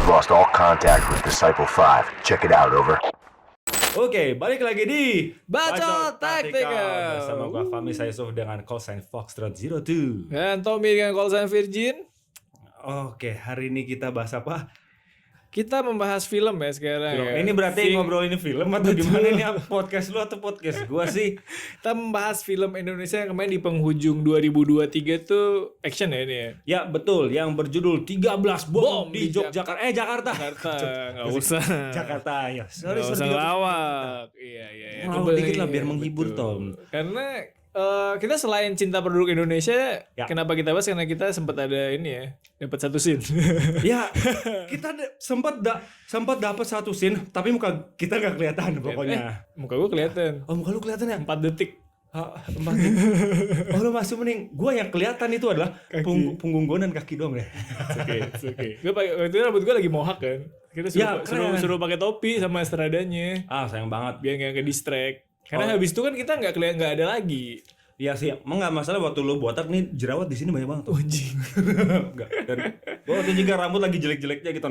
lost all contact with Disciple 5. Check it out, over. Oke, balik lagi di Bacot Tactical. bersama gua Fahmi Saisuf dengan call sign Foxtrot 02. Dan Tommy dengan call sign Virgin. Oke, hari ini kita bahas apa? Kita membahas film ya sekarang. Film. Ya. Ini berarti ngobrolin film atau gimana ini? Podcast lu atau podcast gua sih? Kita membahas film Indonesia yang kemarin di penghujung 2023 tuh action ya ini ya. Ya betul, yang berjudul 13 bom di Jakarta. Jakarta. Jakarta, nggak usah. Jakarta ya. Sorry, Nggak usah ngelawak. Iya. Ngelawak dikit lah biar menghibur, Tom. Karena kita selain cinta penduduk Indonesia, Ya. kenapa kita bahas? Karena kita sempat ada ini ya, dapat satu scene. Ya, kita sempat dapat satu scene, tapi muka kita nggak kelihatan pokoknya. Muka gue kelihatan. Oh, muka lu kelihatan ya? 4 detik. Oh, lu masih mending. Gua yang kelihatan itu adalah punggung gua dan kaki doang deh. Oke. Gue pakai waktu itu rambut gue lagi mohak kan. Kita suruh pakai topi sama estradanya. Ah, sayang banget. Biar nggak ke distract. Karena habis itu kan kita nggak ada lagi. Iya sih, emang nggak masalah waktu lu botak nih jerawat di sini banyak banget tuh. Anjing. Enggak. Gua waktu juga rambut lagi jelek-jeleknya gitu.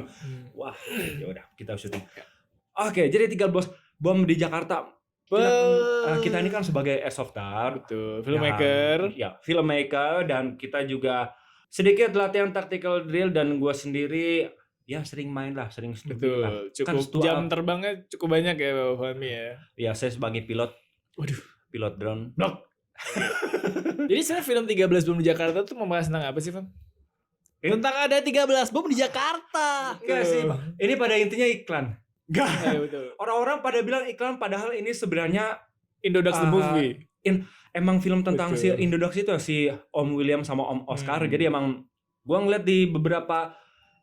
Wah, ya udah kita syuting. Oke, jadi 13 bom di Jakarta. Kita ini kan sebagai Airsoft-er, Betul. Filmmaker. Ya, filmmaker, dan kita juga sedikit latihan tactical drill, dan gua sendiri ya sering main lah, sering studi lah. Betul. Cukup jam terbangnya cukup banyak ya Bapak Fahmi ya. Ya, saya sebagai pilot. Waduh. Pilot drone. Jadi sebenarnya film 13 bom di Jakarta tuh membahas tentang apa sih, Fam? Tentang ada 13 bom di Jakarta. Enggak sih, ini pada intinya iklan. Enggak. Iya, betul. Orang-orang pada bilang iklan, padahal ini sebenarnya Indodax the movie. emang film tentang Betul. si Indodax itu ya, si Om William sama Om Oscar. Jadi emang gua ngeliat di beberapa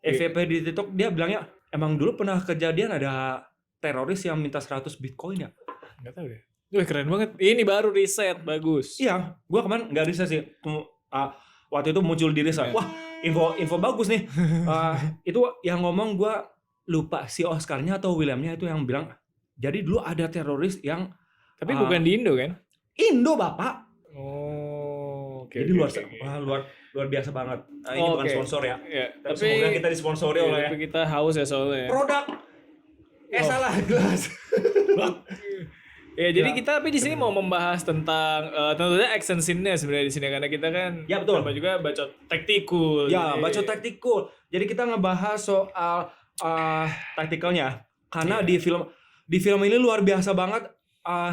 FVP di TikTok, dia bilangnya emang dulu pernah kejadian ada teroris yang minta 100 Bitcoin ya. Enggak tahu deh. Wih, keren banget. Ini baru riset, bagus. Iya, gua kemarin nggak riset sih. Waktu itu muncul di riset. Wah, info bagus nih. Itu yang ngomong, gua lupa si Oscarnya atau Williamnya itu yang bilang. Jadi dulu ada teroris yang Tapi bukan di Indo kan? Indo, Bapak. Oh, oke. Jadi luar biasa banget. Ini bukan sponsor ya. Ya, Tapi semoga kita disponsori oleh tapi kita haus ya soalnya. produk. Salah gelas. Ya, jadi kita tapi di sini mau membahas tentang tentunya action scene-nya sebenarnya di sini karena kita kan Ya, betul. sama juga bacot tactical. Ya, Jadi- bacot tactical. Jadi kita ngebahas soal tacticalnya. Karena di film ini luar biasa banget,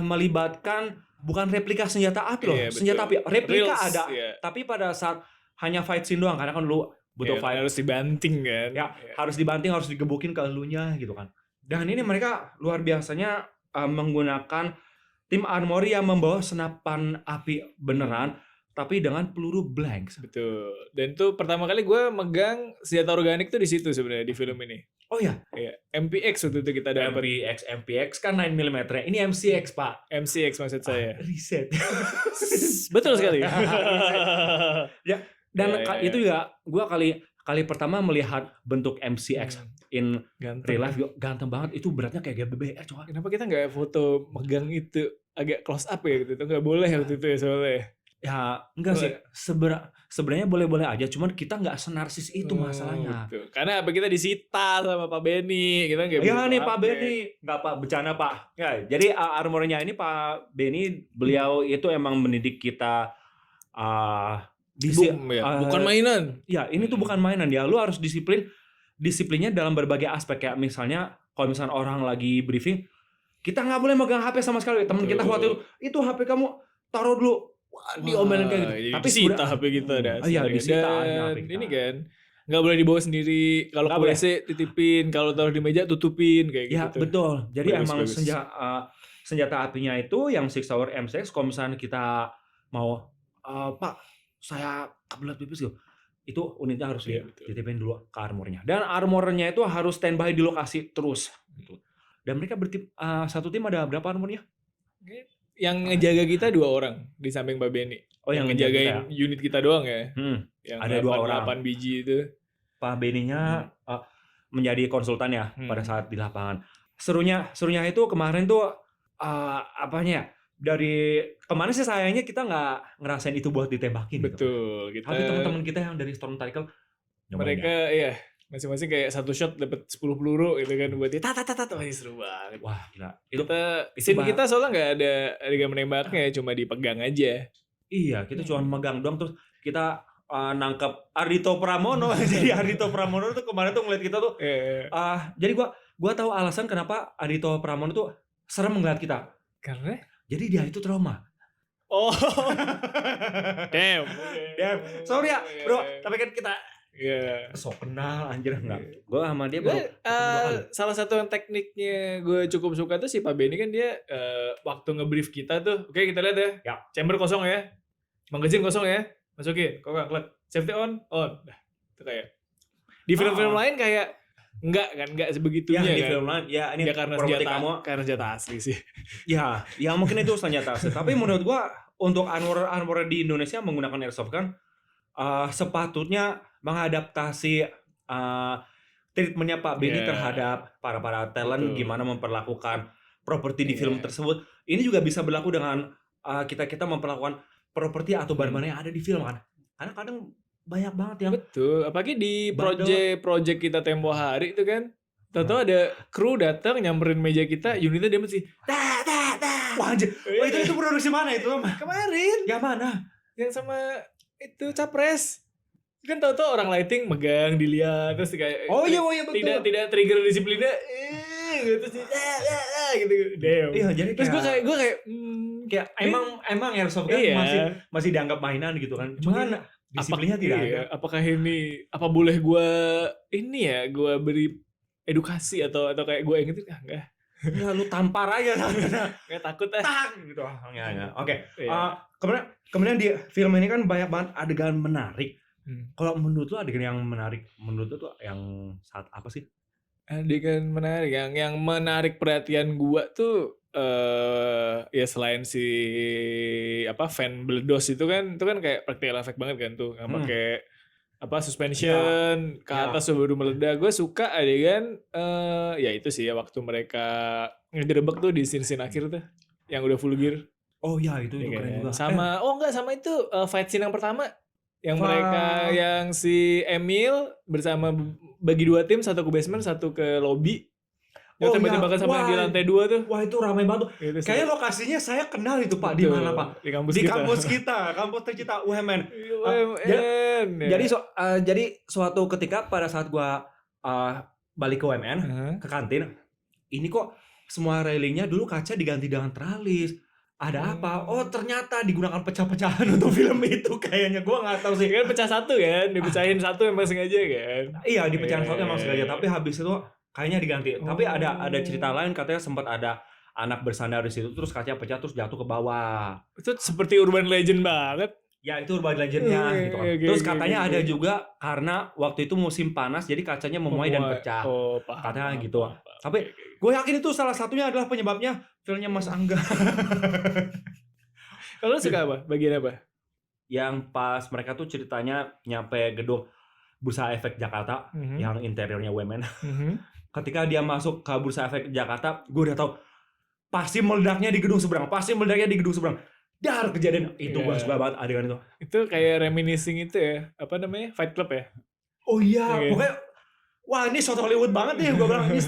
melibatkan bukan replika senjata api loh. Iya, Senjata api betul. replika Reals, ada, iya. tapi pada saat hanya fight scene doang, karena kan lu butuh Ya, fight. harus dibanting kan. Ya, harus dibanting, harus digebukin ke elunya gitu kan. Dan ini mereka luar biasanya menggunakan tim armory yang membawa senapan api beneran, tapi dengan peluru blank. Betul. Dan itu pertama kali gue megang senjata organik tuh di situ sebenarnya di film ini. Oh ya, Iya, MPX waktu itu kita dapat. MPX kan 9mm. Ini MCX, Pak. MCX maksud saya. Riset. Betul sekali. Dan Ya. itu ya, gua kali pertama melihat bentuk MCX in Ganteng. real life, ganteng banget. Itu beratnya kayak GBR, coy. Kenapa kita nggak foto megang itu agak close up ya gitu? Itu nggak boleh waktu itu ya soalnya. Ya, enggak sih. Sebenarnya boleh-boleh aja, cuman kita nggak senarsis itu masalahnya. Gitu. Karena apa, kita disita sama Pak Benny, kita nggak Ya bisa nih pakai. Pak Benny, nggak Pak, bercanda Pak. Ya, jadi armornya ini Pak Benny, beliau itu emang mendidik kita Bukan mainan. Ya, ini tuh bukan mainan ya. Lu harus disiplinnya dalam berbagai aspek, kayak misalnya kalau misalnya orang lagi briefing, kita nggak boleh megang HP sama sekali. Teman kita waktu itu HP kamu taruh dulu. Wah, diomelin kayak gitu. Jadi Tapi disita HP kita dah. Iya, disita Dan HP kita. ini kan nggak boleh dibawa sendiri. Kalau Nggak ke boleh. WC titipin, kalau taruh di meja tutupin kayak Ya, gitu. betul. Jadi Bagus, emang bagus. senjata apinya itu yang Six Hour M6, kalau misalnya kita mau Pak, saya kebelet pipis gitu. Itu unitnya harus Iya, betul. dititipin dulu ke armornya. Dan armornya itu harus standby di lokasi terus gitu. Dan mereka satu tim ada berapa armornya? Yang ngejaga kita 2 orang di samping Pak Benny. Oh, yang ngejagain ngejaga unit kita doang ya. Yang Ada 2 orang. 8 biji itu. Pak Benny-nya menjadi konsultan ya pada saat di lapangan. Serunya itu kemarin tuh apanya ya? Dari kemarin sih sayangnya kita nggak ngerasain itu buat ditembakin. Gitu. Betul. Kita Tapi teman-teman kita yang dari Storm Tactical, mereka iya Masing-masing kayak satu shot dapat 10 peluru gitu kan buat dia masih seru banget. Wah, gila. Itu Scene kita soalnya nggak ada adegan menembaknya, cuma dipegang aja. iya, kita cuma megang doang terus kita nangkep Ardhito Pramono. Jadi Ardhito Pramono tuh kemarin tuh ngeliat kita tuh jadi gua tahu alasan kenapa Ardhito Pramono tuh serem ngeliat kita. Karena Jadi dia itu trauma. oh damn. Sorry ya, bro. Tapi kan kita Iya. sok kenal anjir enggak. Gua sama dia Gue baru salah satu yang tekniknya gue cukup suka tuh si Pak Benny kan dia waktu ngebrief kita tuh, oke kita lihat ya, Ya. chamber kosong ya, magazine kosong ya, masukin, klik, safety on, dah, itu kayak di film-film lain kayak enggak sebegitunya ya, di kan. film lain ya ini Ya karena properti senjata, karena senjata asli sih. Ya mungkin itu senjata asli. Tapi menurut gua untuk armor di Indonesia menggunakan airsoft kan sepatutnya mengadaptasi treatmentnya Pak Benny terhadap para talent. Betul. Gimana memperlakukan properti di film tersebut. Ini juga bisa berlaku dengan kita memperlakukan properti atau barang-barang yang ada di film kan. Karena kadang banyak banget yang betul, apalagi di project kita tempo hari itu kan. Tahu ada kru datang nyamperin meja kita, unitnya dia mesti wah anjir. Itu produksi mana itu? Kemarin. Yang mana? Yang sama itu Capres. Kan tahu-tahu orang lighting megang dilihat terus kayak oh iya betul. Tidak trigger disiplinnya gitu sih. Gitu. Damn. Iya, jadi terus gue kayak emang airsoft kan masih dianggap mainan gitu kan. Cuman disiplinnya tidak ada. Apakah ini boleh gue gue beri edukasi atau kayak gue ingetin enggak. Enggak, lu tampar aja kayak takut gitu. Enggak. Oke. Kemudian di film ini kan banyak banget adegan menarik. Kalau menurut lu adegan yang menarik menurut lu tuh yang saat apa sih? Adegan menarik yang menarik perhatian gua tuh ya selain si fan beledos itu kan kayak practical effect banget kan tuh nggak pakai suspension ke atas baru meledak. Gue suka adegan ya itu sih ya waktu mereka ngegerebek tuh di scene akhir tuh yang udah full gear. Oh ya itu keren juga. Sama sama itu fight scene yang pertama yang mereka yang si Emil bersama bagi dua tim, satu ke basement satu ke lobby. Yang tembak-tembakan sama yang di lantai 2 tuh. Wah itu ramai banget. Kayaknya lokasinya saya kenal itu Pak. Di mana Pak? Di kampus kita, kampus tercinta UMN. Jadi suatu ketika pada saat gua balik ke UMN ke kantin, ini kok semua railingnya dulu kaca diganti dengan teralis. Ada apa? Oh ternyata digunakan pecah-pecahan untuk film itu kayaknya. Gua nggak tahu sih. Kan pecah satu kan, dipecahin satu emang sengaja kan? Iya dipecahin satu emang sengaja. Tapi habis itu kayaknya diganti. Tapi ada cerita lain katanya sempat ada anak bersandar di situ terus kacanya pecah terus jatuh ke bawah. Itu seperti urban legend banget. Ya itu urban legendnya gitu kan. Terus katanya ada juga karena waktu itu musim panas jadi kacanya memuai dan pecah. Katanya gitu. Tapi gue yakin itu salah satunya adalah penyebabnya filmnya Mas Angga. Kalau suka apa? Bagian apa? Yang pas mereka tuh ceritanya nyampe gedung Bursa Efek Jakarta yang interiornya women. Ketika dia masuk ke Bursa Efek Jakarta, gue udah tahu pasti meledaknya di gedung seberang, Dar kejadian itu gue suka banget adegan itu. Itu kayak reminiscing itu ya, apa namanya? Fight Club ya? Oh iya, pokoknya wah ini shot Hollywood banget nih, gue bilang ini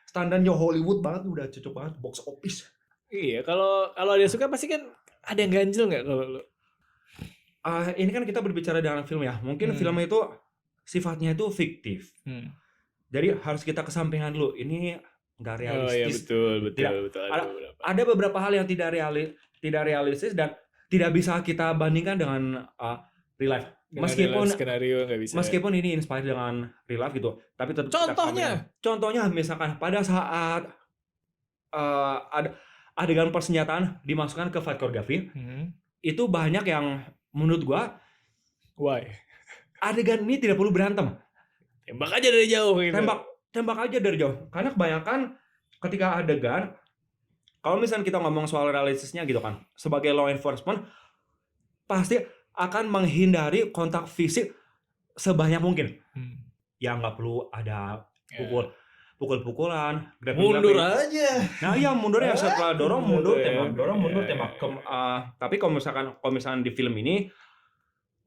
standarnya Hollywood banget, udah cocok banget box office. Iya, kalau ada suka pasti kan ada yang ganjel nggak kalau lo? Ini kan kita berbicara dengan film ya, mungkin film itu sifatnya itu fiktif. Jadi harus kita kesampingan dulu, ini nggak realistis. Oh iya betul. Ada beberapa hal yang tidak realistis dan tidak bisa kita bandingkan dengan real life. Meskipun skenario nggak bisa. Meskipun ini inspired dengan real life gitu, tapi tetap contohnya misalkan pada saat ada adegan persenjataan dimasukkan ke fight choreography, itu banyak yang menurut gua why adegan ini tidak perlu berantem. Tembak aja dari jauh gitu. Tembak aja dari jauh. Karena kebanyakan ketika adegan, kalau misalnya kita ngomong soal realistisnya gitu kan, sebagai law enforcement pasti akan menghindari kontak fisik sebanyak mungkin. Ya nggak perlu ada pukul-pukulan, mundur aja. Nah iya mundurnya setelah dorong mundur tembak. Tapi kalau misalkan di film ini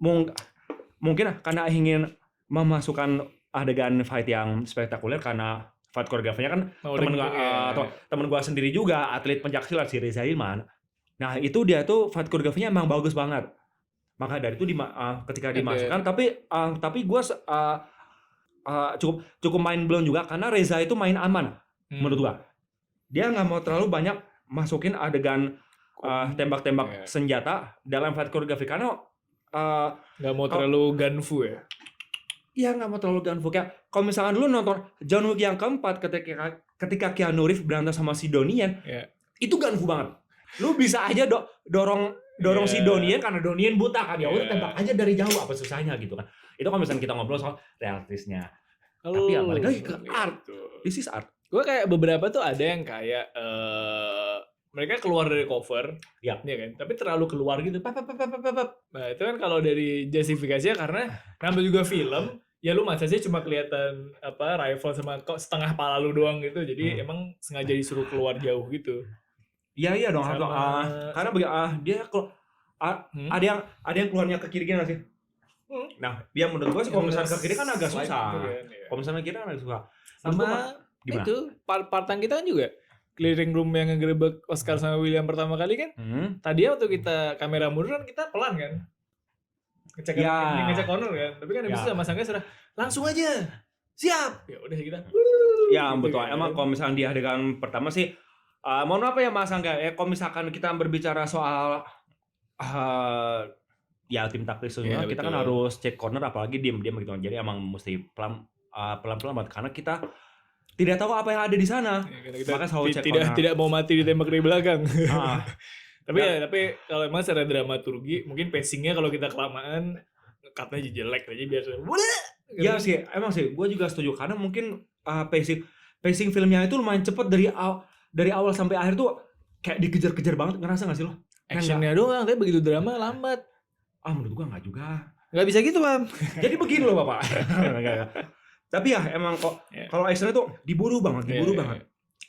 mungkin karena ingin memasukkan adegan fight yang spektakuler karena fight koreografinya kan Oh, temen udah gua gitu ya. temen gua sendiri juga atlet pencaksilat si Reza Ilman. Nah itu dia tuh fight koreografinya emang bagus banget. Maka dari itu ketika dimasukkan, tapi gua cukup main blown juga karena Reza itu main aman menurut gua. Dia nggak mau terlalu banyak masukin adegan tembak-tembak senjata dalam fight koreografi karena nggak mau terlalu gunfu ya. Iya nggak mau terlalu gunfu. Kayak kalau misalkan lu nonton John Wick yang keempat ketika Keanu Reeves berantem sama si Donnie itu gunfu banget. Lu bisa aja dorong si Donnie karena Donnie buta kan, ya udah tembak aja dari jauh, apa susahnya gitu kan. Itu kalau misalkan kita ngobrol soal realistisnya. Tapi ya balik lagi ke art. This is art. Gue kayak beberapa tuh ada yang kayak mereka keluar dari cover, ya kan, tapi terlalu keluar gitu. Nah itu kan kalau dari justifikasinya karena namanya juga film, ya lu masa sih cuma kelihatan apa rifle sama kok setengah pala lu doang gitu, jadi emang sengaja disuruh keluar jauh gitu. Iya dong, karena dia kalau ada yang keluarnya ke kiri gini sih. Nah, dia menurut gua sih kalau misalnya ke kiri kan agak susah. Kalau misalnya ke kiri kan agak susah. Sama itu part-part kita kan juga clearing room yang ngegerebek Oscar sama William pertama kali kan. Tadi waktu kita kamera mundur kan kita pelan kan. Ngecek corner kan. Tapi kan habis itu sama Sangga sudah langsung aja. Siap. Ya udah kita. Ya betul. Emang kalau misalnya di adegan pertama sih mohon maaf ya Mas Angga, kalau misalkan kita berbicara soal ya tim taktis semua, kita kan harus cek corner apalagi diam-diam gitu. Jadi emang mesti pelan-pelan banget karena kita tidak tahu apa yang ada di sana. Maka tidak mau mati ditembak dari belakang. Tapi kalau emang secara dramaturgi mungkin pacingnya kalau kita kelamaan cutnya jelek aja biar ya sih emang sih gue juga setuju karena mungkin pacing filmnya itu lumayan cepet dari awal sampai akhir tuh kayak dikejar-kejar banget, ngerasa gak sih lo? Actionnya doang, tapi begitu drama lambat. Menurut gua nggak juga. Nggak bisa gitu Bang. Jadi begini loh Bapak. Tapi ya emang kalau actionnya tuh diburu banget.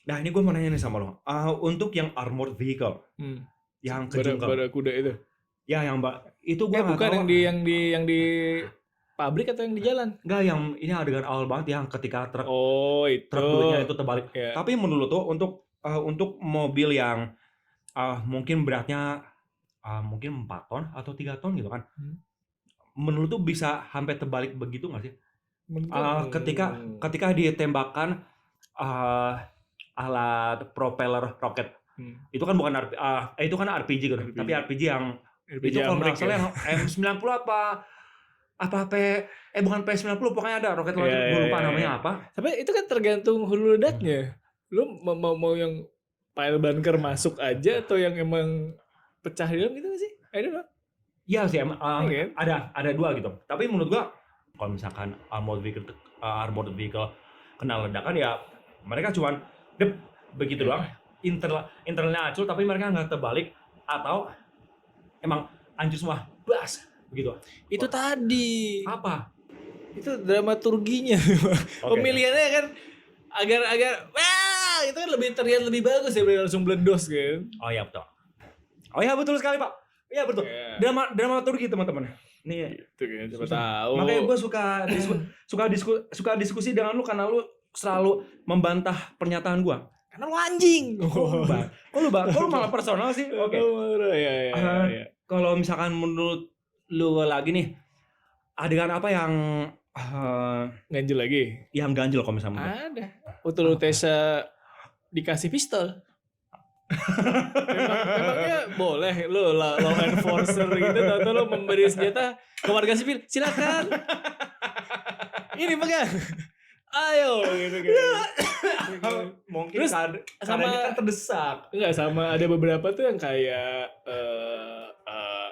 Nah ini gue mau nanya nih sama lo, untuk yang armored vehicle, yang kejungkal, Barakuda itu. Ya yang itu gue nggak bukan tahu. yang di pabrik atau yang di jalan? Enggak, yang ini adegan awal banget yang ketika truk itu duitnya itu terbalik. Tapi menurut lo tuh untuk mobil yang mungkin beratnya mungkin 4 ton atau 3 ton gitu kan, menurut tuh bisa sampai terbalik begitu nggak sih? Ketika ditembakkan alat propeller roket, itu kan bukan itu kan RPG gitu, tapi RPG yang itu kalau nggak salah yang M90 bukan P90, pokoknya ada roket launcher, gue lupa namanya apa. Tapi itu kan tergantung hulu ledatnya. Lu mau yang pile bunker masuk aja atau yang emang pecah di dalam gitu nggak sih? I don't know. Iya sih, ada dua gitu. Tapi menurut gua kalau misalkan armored vehicle kena ledakan ya mereka cuman begitu doang. Internalnya hancur tapi mereka nggak terbalik atau emang hancur semua. Bas begitu. Itu tadi. Apa? Itu dramaturginya. Pemilihannya kan agar itu kan lebih terlihat lebih bagus ya, langsung blendos kan. Oh iya betul sekali Pak. Iya betul. Dramaturgi teman-teman. Nih itu kan siapa tahu. Makanya gue suka diskusi dengan lu karena lu selalu membantah pernyataan gue. Karena lu anjing. Kok lu malah personal sih? Oke. Iya. Kalau misalkan menurut lu lagi nih, adegan apa yang ganjil lagi? Yang ganjil kalau misalnya ada. Waktu Tessa dikasih pistol. Memangnya boleh lo law enforcer gitu atau lo memberi senjata ke warga sipil, silakan. Ini pegang. Ayo gitu kan. Mungkin terus sama kan terdesak. Enggak, sama ada beberapa tuh yang kayak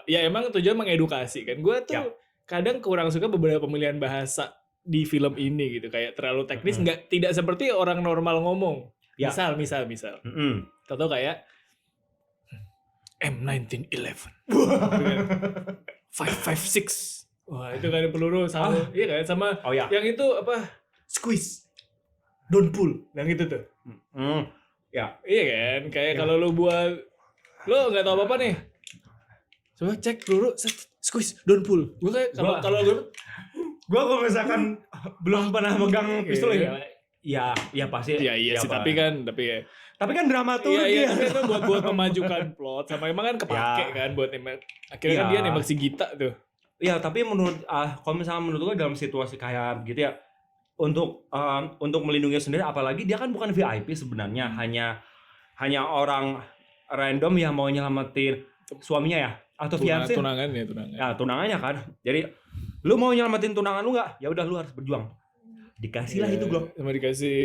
ya emang tujuan mengedukasi kan. Gue tuh kadang kurang suka beberapa pemilihan bahasa di film ini gitu, kayak terlalu teknis, tidak seperti orang normal ngomong. Misal. Tahu kayak M1911. 556. Wah, itu kan peluru sama. Iya kan, sama yang itu apa? Squeeze. Don't pull. Yang itu tuh. Ya. Iya kan, kayak kalau lu buat lu enggak tahu apa-apa nih. Coba cek peluru, squeeze, don't pull. Gue kayak kalau gue Gua kalau misalkan belum pernah megang pistol ya pasti. Iya sih, apa. tapi Tapi kan dramaturgi. Iya, tapi itu buat memajukan plot sama emang kan kepake kan buat nembak. Akhirnya kan dia nembak si Gita tuh. Iya, tapi kalau misalnya menurut gua dalam situasi kayak gitu ya, untuk melindungi sendiri, apalagi dia kan bukan VIP sebenarnya, hanya orang random yang mau nyelamatin suaminya ya atau fiancé. Tunangannya. Ya, tunangannya kan. Jadi lu mau nyelamatin tunangan lu enggak? Ya udah lu harus berjuang. Dikasih lah itu Glock. Sama dikasih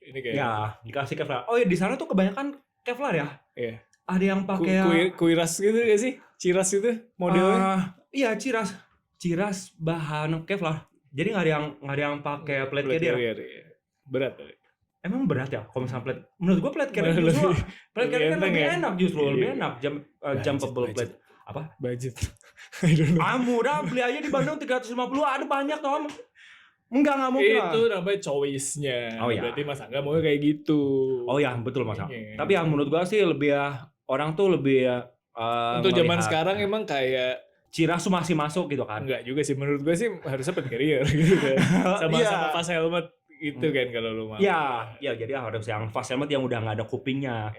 ini kayak. Ya, dikasih Kevlar. Oh ya, di sana tuh kebanyakan Kevlar ya. Iya. Ada yang pakai kuiras gitu gak sih? Ciras itu modelnya. Iya, ciras bahan Kevlar. Jadi nggak ada yang pakai plate carrier. Berat. Emang berat ya kalau misalnya plate. Menurut gua plate carrier justru plate carrier kan lebih enak justru, lebih enak jumpable plate. Apa? Budget. I don't know. Murah, beli aja di Bandung 350, ada banyak Tom. Enggak mungkin lah. Itu namanya choice-nya. Oh, ya. Berarti Mas Angga mau kayak gitu. Oh ya, betul Mas. Tapi yang menurut gua sih lebih orang tuh lebih untuk zaman sekarang emang kayak ciras tuh masih masuk gitu kan. Enggak juga sih, menurut gue sih harusnya plate carrier gitu kan. Sama pas helmet gitu kan kalau lu mau. Iya, jadi harus yang fast helmet yang udah enggak ada kupingnya.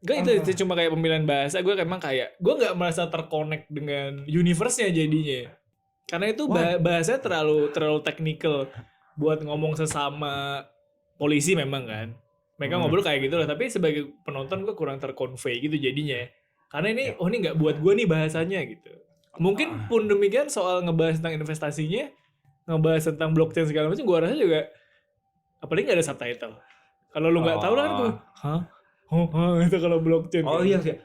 Enggak, itu cuma kayak pemilihan bahasa. Gue emang kayak gue enggak merasa terkonek dengan universe-nya jadinya. Karena itu bahasanya terlalu technical buat ngomong sesama polisi memang kan. Mereka ngobrol kayak gitu lah, tapi sebagai penonton gue kurang terconvey gitu jadinya. Karena ini ini enggak buat gue nih bahasanya gitu. Mungkin pun demikian soal ngebahas tentang investasinya, ngebahas tentang blockchain segala macam, gue rasa juga apalagi nggak ada subtitle. Kalau lu nggak tahu lah kan gue, itu kalau blockchain. Oh iya sih.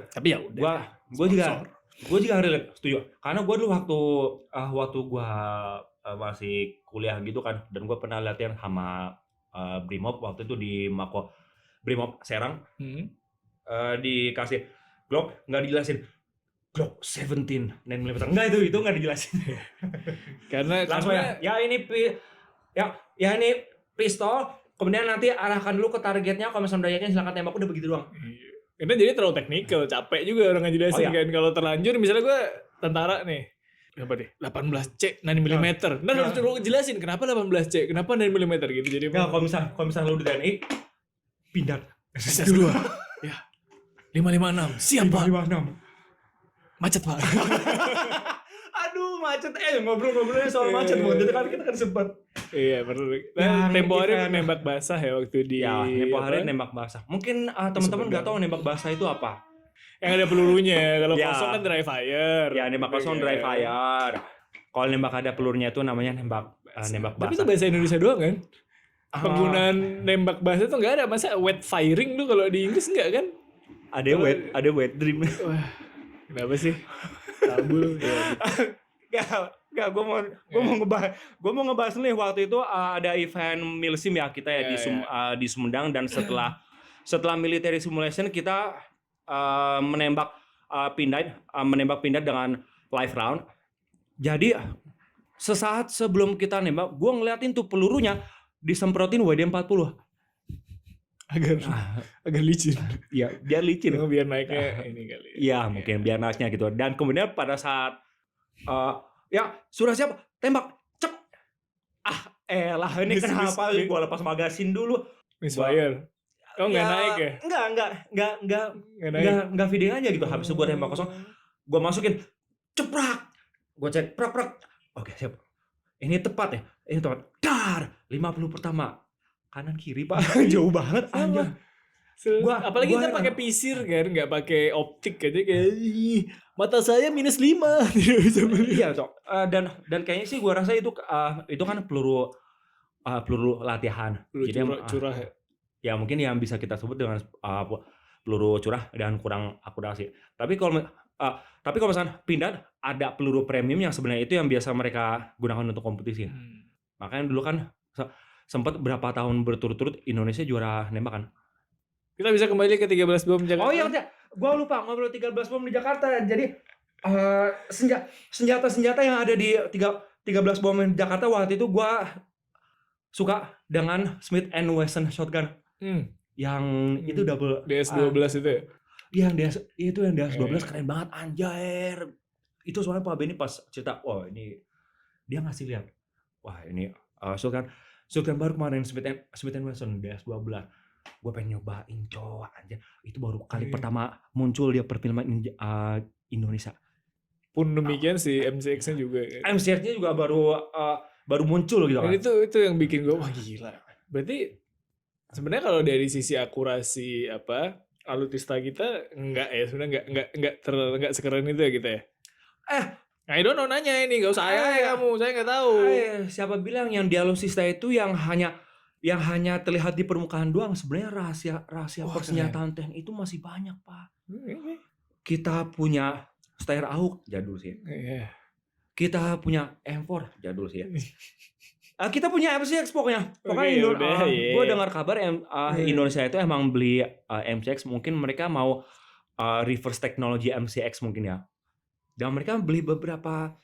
Tapi ya udah. Gue juga relate, setuju. Karena gue dulu waktu gue masih kuliah gitu kan, dan gue pernah latihan sama Brimob waktu itu di Mako Brimob Serang. Dikasih Glock, nggak dijelasin. Glock 17 9mm. Enggak, itu nggak dijelasin. Karena langsung ini pistol, kemudian nanti arahkan dulu ke targetnya, kalau misalnya udah yakin silakan tembak, udah begitu doang. Ini jadi terlalu teknikal, capek juga orang ngejelasin kan. Kalau terlanjur misalnya gue tentara nih, apa deh? 18C 9mm. Nah, harus lu jelasin kenapa 18C, kenapa 9mm gitu. Jadi kalau misalnya lu di TNI pindah SS2. Ya. 556. Siap, Pak. 556. Macet, Pak. Aduh, macet. Ngobrol-ngobrolnya soal macet. Waktu itu kan kita sempat. Iya, perlu. Tempo hari nembak basah ya waktu di. Ya, tempo hari nembak basah. Mungkin teman-teman nggak tahu nembak basah itu apa. Yang ada pelurunya. Kalau kosong kan dry fire. Ya, nembak kosong dry fire. Kalau nembak ada pelurunya itu namanya nembak basah. Tapi itu bahasa Indonesia doang kan? Penggunaan nembak basah itu nggak ada. Masa wet firing tuh kalau di Inggris nggak kan? Ada wet dream. Wah, kenapa sih? Tabu. Gak, gue mau ngebahas nih. Waktu itu ada event Milsim ya kita ya di Sumedang, dan setelah military simulation kita menembak pindah dengan live round. Jadi sesaat sebelum kita nembak, gue ngeliatin tuh pelurunya disemprotin WD-40. Agak licin. Iya, dia licin. Biar naiknya ini kali. Iya, mungkin biar naiknya gitu. Dan kemudian pada saat sudah siap, tembak, cek. Elah, ini kenapa gue lepas magasin dulu? Misfire. Oh, nggak naik ya? Enggak feeding aja gitu. Habis itu gue tembak kosong, gue masukin, ceprak. Gue cek, prak. Oke, siap. Ini tepat ya? Ini tepat. Dar, 50 pertama. Kanan kiri Pak, jauh banget anjir. Apalagi kita pakai pisir kan, nggak pakai optik aja kayak mata saya -5. Iya, Cok. Dan kayaknya sih gua rasa itu kan peluru latihan. Jadi curah ya. Ya mungkin yang bisa kita sebut dengan peluru curah dan kurang akurasi. Tapi kalau misalkan pindah ada peluru premium yang sebenarnya itu yang biasa mereka gunakan untuk kompetisi. Makanya dulu kan sempat berapa tahun berturut-turut Indonesia juara nembak kan. Kita bisa kembali ke 13 bom Jakarta. Oh iya, gua lupa ngobrol 13 bom di Jakarta. Jadi senjata-senjata yang ada di 13 bom di Jakarta waktu itu gua suka dengan Smith & Wesson shotgun. Yang itu double DS12 itu ya? Yang DS12 keren banget anjir. Itu soalnya Pak Benny pas cerita, ini dia ngasih lihat. wah ini shotgun baru kemarin Smith and Wesson DS12. Gue pengen nyobain cowok aja. Itu baru kali pertama muncul dia perfilman Indonesia. Pun demikian si MCX-nya juga. MCX-nya juga baru muncul gitu kan. Dan itu yang bikin gue wah gila. Berarti sebenarnya kalau dari sisi akurasi alutista kita sebenarnya enggak sekeren itu ya kita ya. I don't know, nanya ini, gak usah kamu, saya nggak tahu. Siapa bilang yang di alusista itu yang hanya terlihat di permukaan doang, sebenarnya rahasia persenjataan TNI itu masih banyak, Pak. Kita punya Steyr AUK, jadul sih. Kita punya M4, jadul sih ya. Kita punya MCX pokoknya. Gue dengar kabar Indonesia itu emang beli MCX, mungkin mereka mau reverse teknologi MCX mungkin ya. Dan mereka beli beberapa.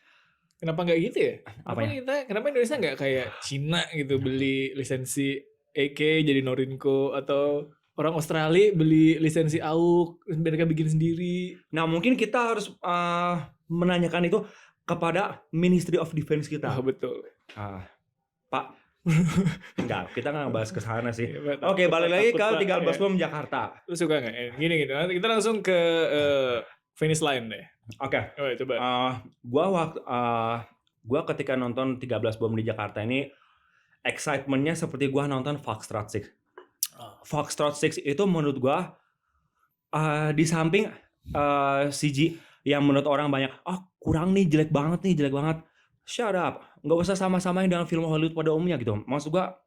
Kenapa nggak gitu ya? Apanya? Kenapa Indonesia nggak kayak Cina gitu beli lisensi AK jadi Norinco, atau orang Australia beli lisensi AUK mereka bikin sendiri? Nah mungkin kita harus menanyakan itu kepada Ministry of Defense kita. Betul. Pak, enggak, kita nggak bahas ke sana sih. Oke, balik lagi ke 13 Bom Jakarta. Lu suka nggak? Gini. Nanti kita langsung ke finish line deh. Oke. Coba. Gua ketika nonton 13 Bom di Jakarta ini, excitementnya seperti gua nonton Foxtrot 6. Foxtrot 6 itu menurut gua di samping CG yang menurut orang banyak, kurang nih, jelek banget. Shut up. Nggak usah sama-samain dengan film Hollywood pada umumnya gitu. Maksud gua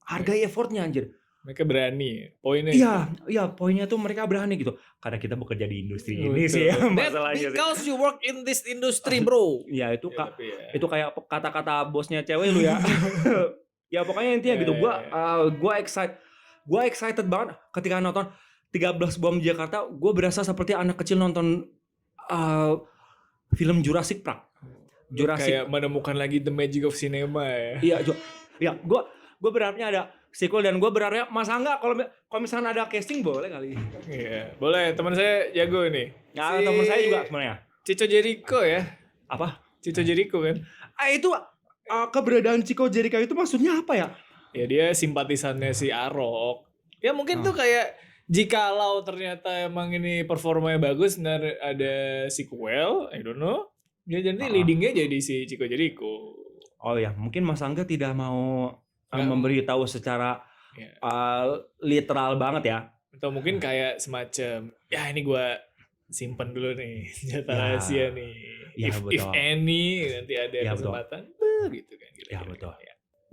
hargai effortnya anjir. Mereka berani. Poinnya. Iya, poinnya tuh mereka berani gitu. Karena kita bekerja di industri ini sih ya, masalahnya. Because you work in this industry, bro. Iya, itu kayak kata-kata bosnya cewek lu ya. Ya pokoknya intinya gitu. Gua excited banget ketika nonton 13 Bom Jakarta. Gua berasa seperti anak kecil nonton film Jurassic Park. Kayak menemukan lagi the magic of cinema ya. Iya, gue berharapnya ada sequel, dan gue berharap Mas Angga kalau misalnya ada casting boleh kali. Iya, boleh. Teman saya jago ini. Ya, teman saya juga sebenarnya. Chico Jericho ya. Apa? Chico Jericho kan? Itu keberadaan Chico Jericho itu maksudnya apa ya? Ya dia simpatisannya si Arok. Ya mungkin tuh kayak jikalau ternyata emang ini performanya bagus dan ada sequel, I don't know. Ya jadi leadingnya jadi si Chico Jericho. Oh ya, mungkin Mas Angga tidak mau memberitahu secara literal banget ya. Atau mungkin kayak semacam, ya ini gue simpen dulu nih senjata rahasia nih. Ya, if any nanti ada kesempatan, gitu kan. Ya betul.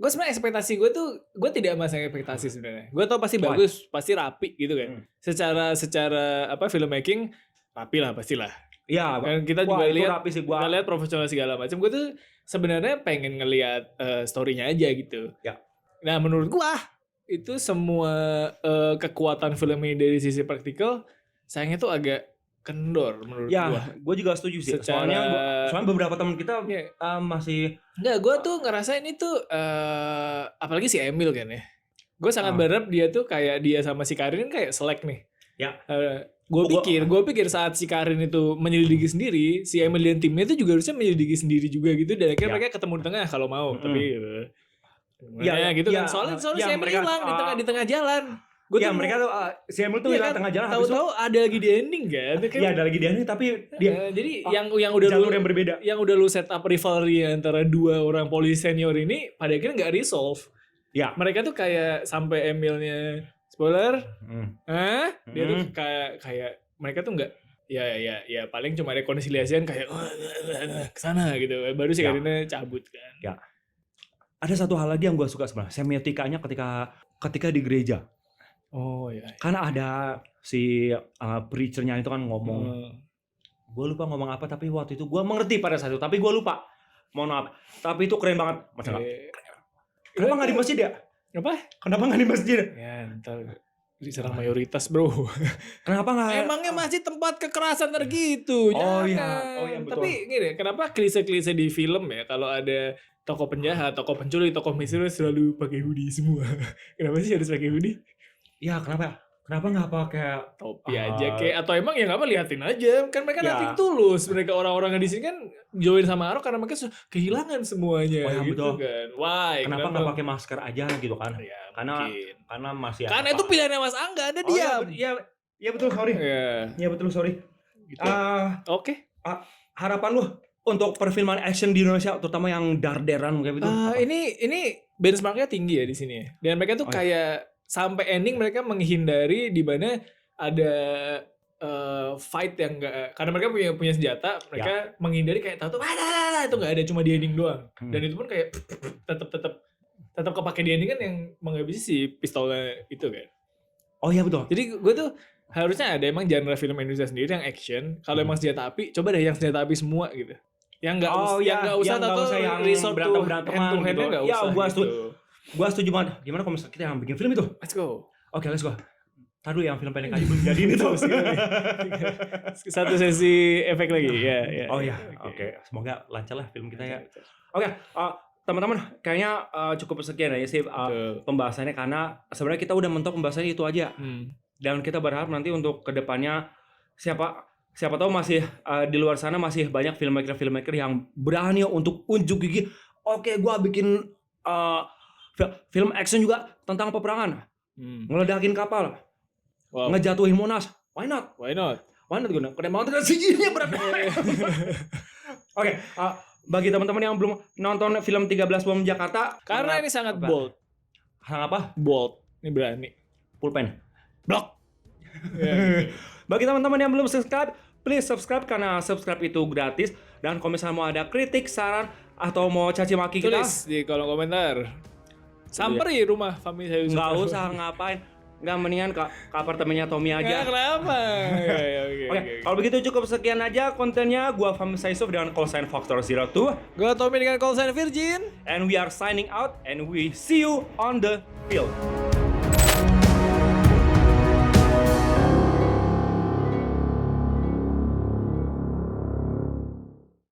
Gue sebenarnya ekspektasi gue tuh, gue tidak masang ekspektasi sebenarnya. Gue tau pasti bagus, pasti rapi gitu kan. Secara filmmaking rapi lah pastilah. Ya, kan kita juga kita lihat profesional segala macam. Gue tuh sebenarnya pengen ngelihat story-nya aja gitu. Ya. Nah menurut gue itu semua kekuatan film ini dari sisi praktikal sayangnya tuh agak kendor menurut gue. Ya, gue juga setuju sih. Soalnya beberapa teman kita masih. Enggak, gue tuh ngerasa ini tuh apalagi si Emil kan ya. Gue sangat berharap dia tuh kayak dia sama si Karin kayak selek nih. Ya. Gue pikir saat si Karin itu menyelidiki sendiri, si Emil dan timnya itu juga harusnya menyelidiki sendiri juga gitu, dan akhirnya mereka ketemu di tengah kalau mau. Tapi gitu kan. Soalnya si Emil hilang di tengah jalan. Mereka tuh si Emil tuh hilang tengah jalan. Tahu-tahu ada lagi di ending kan? Iya, ada lagi di ending, tapi dia jadi yang udah jalur yang berbeda. Yang udah lu set up rivalry antara dua orang polisi senior ini pada akhirnya nggak resolve. Ya, mereka tuh kayak sampai Emilnya spoiler, dia tuh kayak mereka tuh nggak, ya paling cuma rekonsiliasian kayak kesana gitu, baru sih Karinnya cabut kan. Ya. Ada satu hal lagi yang gue suka sebenarnya, semiotikanya ketika di gereja. Oh iya. Karena ada si preachernya itu kan ngomong, gue lupa ngomong apa, tapi waktu itu gue mengerti pada saat itu, tapi gue lupa, mohon maaf, tapi itu keren banget, masalah. Kenapa nggak di masjid ya? Apa? Kenapa nggak di masjid? Ya ntar diserang mayoritas bro. Kenapa nggak? Emangnya masjid tempat kekerasan tergitu? Oh iya betul. Tapi gini, kenapa klise-klise di film ya kalau ada tokoh penjahat, tokoh penculik, tokoh misterius selalu pakai hoodie semua? Kenapa sih harus pakai hoodie? Ya kenapa? Kenapa nggak pakai topi aja kayak atau emang ya nggak apa liatin aja kan mereka Ya. nothing tulus mereka orang-orang di sini kan join sama Arok karena mereka sudah kehilangan semuanya Oh, ya, gitu betul. kan. Why? kenapa nggak pakai masker aja gitu kan? Ya, Karena mungkin. karena masih Karena apa- itu pilihannya Mas Angga ada Oh, diam. iya betul sorry. Ya, Iya betul sorry. gitu. Oke. Harapan lu untuk perfilman action di Indonesia terutama yang darderan kayak gitu. apa? Ini benchmarknya tinggi ya di sini ya. Dan mereka tuh Oh, kayak sampai ending mereka menghindari di mana ada fight yang enggak karena mereka punya senjata, mereka menghindari kayak tahu itu enggak ada cuma di ending doang. Dan itu pun kayak tetap kepake di ending kan yang menghabisi si pistolnya itu kan. Oh iya betul. Jadi gue tuh harusnya ada emang genre film Indonesia sendiri yang action. Kalau emang senjata api, coba deh yang senjata api semua gitu. Yang enggak yang enggak usah yang nggak atau usah yang resort to berantem-beranteman hand to hand gitu. enggak Ya, usah. gua gitu. Gua setuju banget. Gimana kalau misalnya kita yang bikin film itu? Let's go. Oke, let's go. Ntar dulu yang film pendek aja belum jadi ini tuh. Satu sesi efek lagi. Ya. Oh iya, oke. Semoga lancar lah film kita ya. Oke, teman-teman, kayaknya cukup sekian ya sih pembahasannya karena sebenarnya kita udah mentok pembahasannya itu aja. Dan kita berharap nanti untuk kedepannya siapa tahu masih di luar sana masih banyak filmmaker yang berani untuk unjuk gigi. Oke, gua bikin film action juga tentang peperangan, ngeledakin kapal, ngejatuhin Monas. Why not? Why not? Gue keren banget kan CGI-nya berat. Oke, bagi teman-teman yang belum nonton film 13 Bom Jakarta, Karena ini sangat bold. hal apa? Bold. Ini berani. Pulpen. Blok. Bagi teman-teman yang belum subscribe, please subscribe karena subscribe itu gratis. Dan kalau misalnya mau ada kritik, saran, atau mau caci maki kita, Tulis di kolom komentar. Samperi rumah Fahmi saya. nggak usah ngapain. Nggak mendingan ke apartemennya Tommy Ya, aja. kenapa? Oke. Kalau begitu cukup sekian aja kontennya. Gua Fahmi Saisuf dengan call sign Factor 02. Gue Tommy dengan call sign Virgin. And we are signing out and we see you on the field.